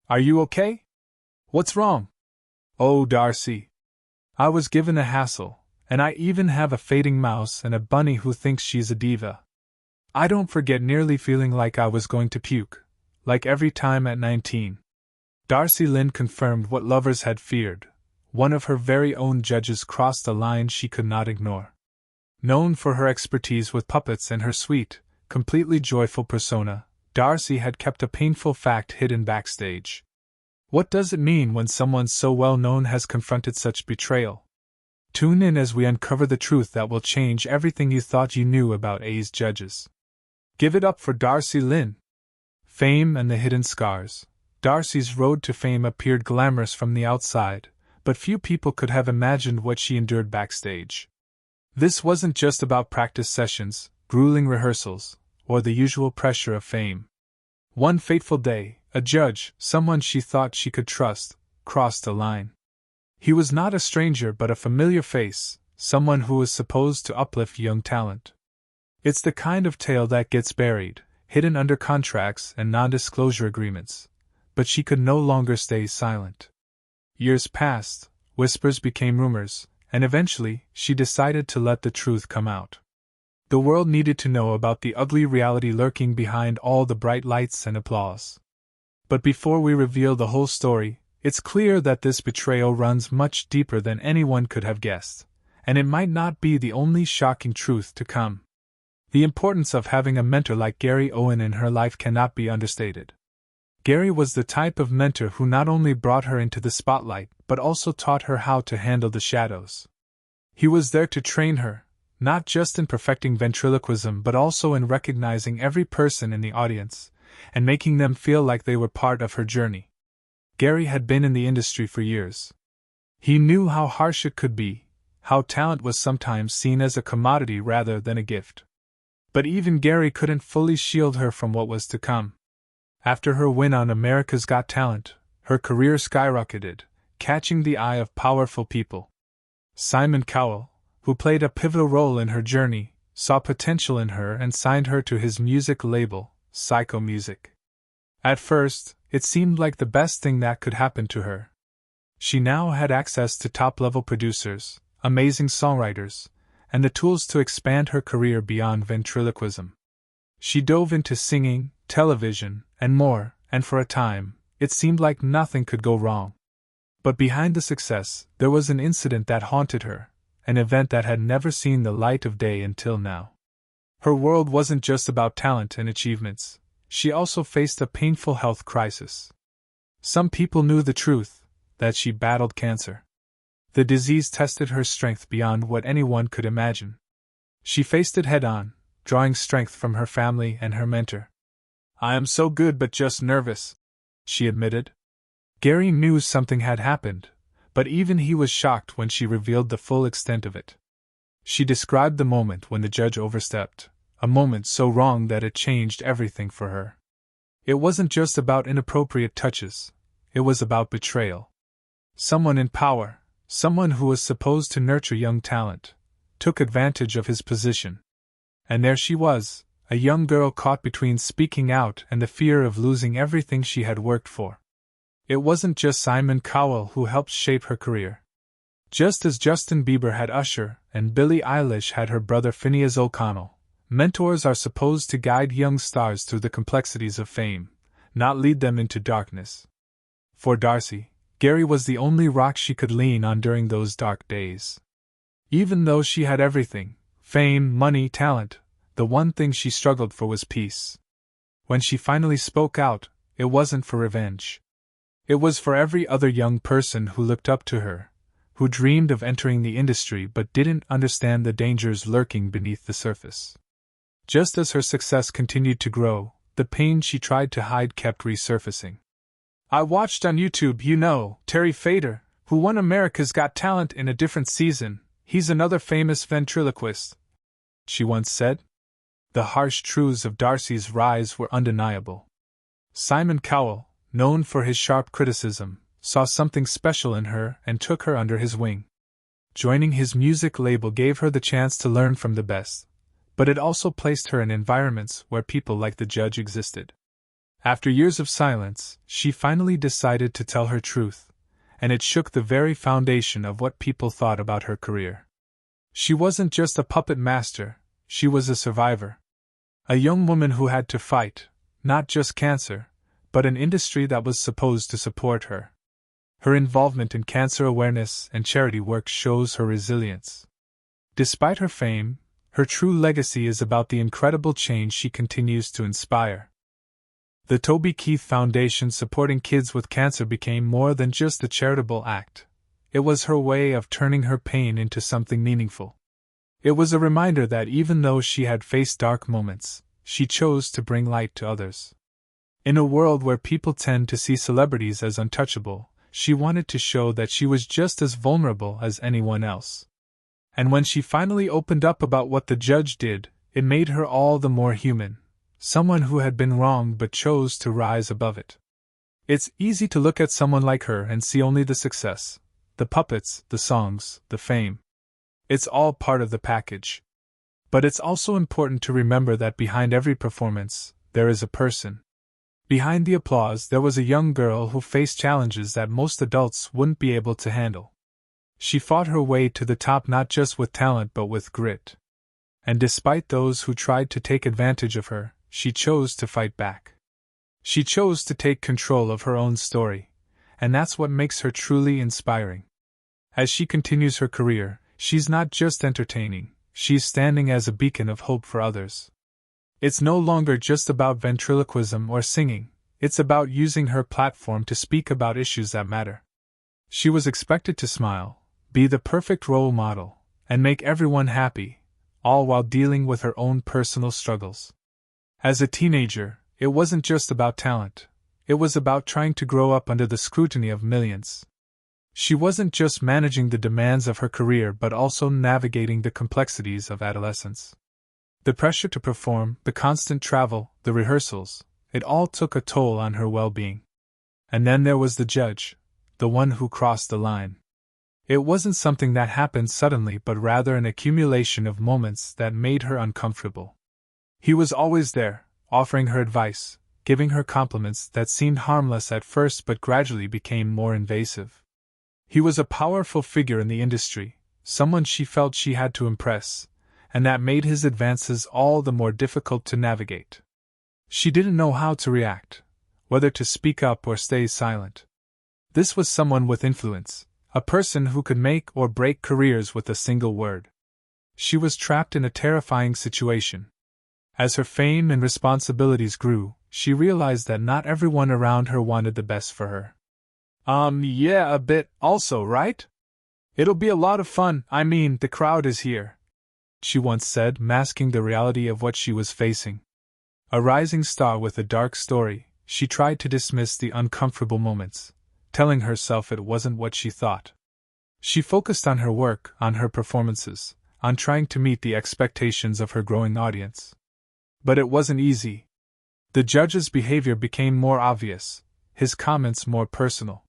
Are you okay? What's wrong? Oh, Darci. I was given a hassle, and I even have a fading mouse and a bunny who thinks she's a diva. I don't forget nearly feeling like I was going to puke, like every time at 19. Darci Lynne confirmed what lovers had feared. One of her very own judges crossed a line she could not ignore. Known for her expertise with puppets and her sweet, completely joyful persona, Darci had kept a painful fact hidden backstage. What does it mean when someone so well known has confronted such betrayal? Tune in as we uncover the truth that will change everything you thought you knew about A's judges. Give it up for Darci Lynne. Fame and the hidden scars. Darci's road to fame appeared glamorous from the outside, but few people could have imagined what she endured backstage. This wasn't just about practice sessions, grueling rehearsals, or the usual pressure of fame. One fateful day, a judge, someone she thought she could trust, crossed the line. He was not a stranger but a familiar face, someone who was supposed to uplift young talent. It's the kind of tale that gets buried, hidden under contracts and non-disclosure agreements. But she could no longer stay silent. Years passed, whispers became rumors, and eventually, she decided to let the truth come out. The world needed to know about the ugly reality lurking behind all the bright lights and applause. But before we reveal the whole story, it's clear that this betrayal runs much deeper than anyone could have guessed, and it might not be the only shocking truth to come. The importance of having a mentor like Gary Owen in her life cannot be understated. Gary was the type of mentor who not only brought her into the spotlight, but also taught her how to handle the shadows. He was there to train her, not just in perfecting ventriloquism but also in recognizing every person in the audience, and making them feel like they were part of her journey. Gary had been in the industry for years. He knew how harsh it could be, how talent was sometimes seen as a commodity rather than a gift. But even Gary couldn't fully shield her from what was to come. After her win on America's Got Talent, her career skyrocketed, catching the eye of powerful people. Simon Cowell, who played a pivotal role in her journey, saw potential in her and signed her to his music label, Psycho Music. At first, it seemed like the best thing that could happen to her. She now had access to top-level producers, amazing songwriters, and the tools to expand her career beyond ventriloquism. She dove into singing, television, and more, and for a time, it seemed like nothing could go wrong. But behind the success, there was an incident that haunted her, an event that had never seen the light of day until now. Her world wasn't just about talent and achievements, she also faced a painful health crisis. Some people knew the truth, that she battled cancer. The disease tested her strength beyond what anyone could imagine. She faced it head-on, drawing strength from her family and her mentor. "I am so good but just nervous," she admitted. Gary knew something had happened, but even he was shocked when she revealed the full extent of it. She described the moment when the judge overstepped, a moment so wrong that it changed everything for her. It wasn't just about inappropriate touches, it was about betrayal. Someone in power, someone who was supposed to nurture young talent, took advantage of his position. And there she was, a young girl caught between speaking out and the fear of losing everything she had worked for. It wasn't just Simon Cowell who helped shape her career. Just as Justin Bieber had Usher and Billie Eilish had her brother Phineas O'Connell, mentors are supposed to guide young stars through the complexities of fame, not lead them into darkness. For Darci, Gary was the only rock she could lean on during those dark days. Even though she had everything, fame, money, talent, the one thing she struggled for was peace. When she finally spoke out, it wasn't for revenge. It was for every other young person who looked up to her, who dreamed of entering the industry but didn't understand the dangers lurking beneath the surface. Just as her success continued to grow, the pain she tried to hide kept resurfacing. "I watched on YouTube, Terry Fader, who won America's Got Talent in a different season. He's another famous ventriloquist," she once said. The harsh truths of Darci's rise were undeniable. Simon Cowell, known for his sharp criticism, saw something special in her and took her under his wing. Joining his music label gave her the chance to learn from the best, but it also placed her in environments where people like the judge existed. After years of silence, she finally decided to tell her truth, and it shook the very foundation of what people thought about her career. She wasn't just a puppet master, she was a survivor. A young woman who had to fight, not just cancer, but an industry that was supposed to support her. Her involvement in cancer awareness and charity work shows her resilience. Despite her fame, her true legacy is about the incredible change she continues to inspire. The Toby Keith Foundation supporting kids with cancer became more than just a charitable act. It was her way of turning her pain into something meaningful. It was a reminder that even though she had faced dark moments, she chose to bring light to others. In a world where people tend to see celebrities as untouchable, she wanted to show that she was just as vulnerable as anyone else. And when she finally opened up about what the judge did, it made her all the more human, someone who had been wronged but chose to rise above it. It's easy to look at someone like her and see only the success, the puppets, the songs, the fame. It's all part of the package. But it's also important to remember that behind every performance, there is a person. Behind the applause, there was a young girl who faced challenges that most adults wouldn't be able to handle. She fought her way to the top not just with talent but with grit. And despite those who tried to take advantage of her, she chose to fight back. She chose to take control of her own story, and that's what makes her truly inspiring. As she continues her career, she's not just entertaining, she's standing as a beacon of hope for others. It's no longer just about ventriloquism or singing, it's about using her platform to speak about issues that matter. She was expected to smile, be the perfect role model, and make everyone happy, all while dealing with her own personal struggles. As a teenager, it wasn't just about talent, it was about trying to grow up under the scrutiny of millions. She wasn't just managing the demands of her career but also navigating the complexities of adolescence. The pressure to perform, the constant travel, the rehearsals, it all took a toll on her well-being. And then there was the judge, the one who crossed the line. It wasn't something that happened suddenly but rather an accumulation of moments that made her uncomfortable. He was always there, offering her advice, giving her compliments that seemed harmless at first but gradually became more invasive. He was a powerful figure in the industry, someone she felt she had to impress, and that made his advances all the more difficult to navigate. She didn't know how to react, whether to speak up or stay silent. This was someone with influence, a person who could make or break careers with a single word. She was trapped in a terrifying situation. As her fame and responsibilities grew, she realized that not everyone around her wanted the best for her. Yeah, a bit, also, right? It'll be a lot of fun, I mean, the crowd is here, she once said, masking the reality of what she was facing. A rising star with a dark story, she tried to dismiss the uncomfortable moments, telling herself it wasn't what she thought. She focused on her work, on her performances, on trying to meet the expectations of her growing audience. But it wasn't easy. The judge's behavior became more obvious, his comments more personal.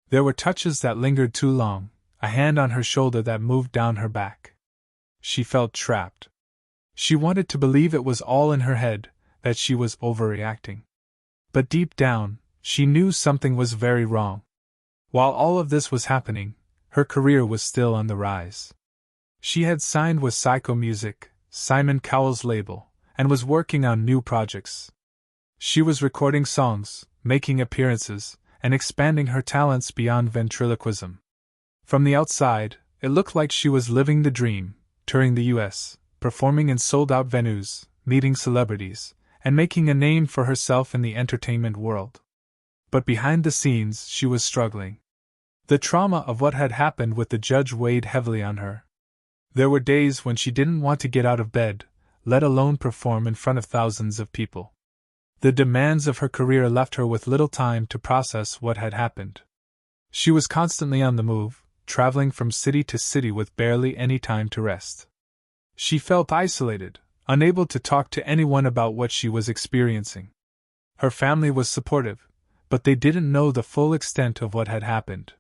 There were touches that lingered too long, a hand on her shoulder that moved down her back. She felt trapped. She wanted to believe it was all in her head, that she was overreacting. But deep down, she knew something was very wrong. While all of this was happening, her career was still on the rise. She had signed with Psycho Music, Simon Cowell's label, and was working on new projects. She was recording songs, making appearances, and expanding her talents beyond ventriloquism. From the outside, it looked like she was living the dream, touring the US, performing in sold-out venues, meeting celebrities, and making a name for herself in the entertainment world. But behind the scenes, she was struggling. The trauma of what had happened with the judge weighed heavily on her. There were days when she didn't want to get out of bed, let alone perform in front of thousands of people. The demands of her career left her with little time to process what had happened. She was constantly on the move, traveling from city to city with barely any time to rest. She felt isolated, unable to talk to anyone about what she was experiencing. Her family was supportive, but they didn't know the full extent of what had happened.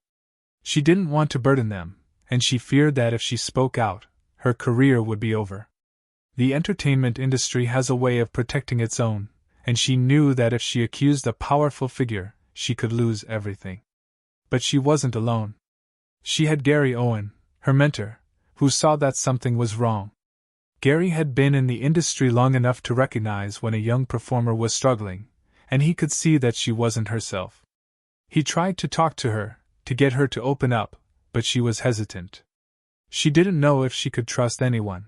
She didn't want to burden them, and she feared that if she spoke out, her career would be over. The entertainment industry has a way of protecting its own, and she knew that if she accused a powerful figure, she could lose everything. But she wasn't alone. She had Gary Owen, her mentor, who saw that something was wrong. Gary had been in the industry long enough to recognize when a young performer was struggling, and he could see that she wasn't herself. He tried to talk to her, to get her to open up, but she was hesitant. She didn't know if she could trust anyone.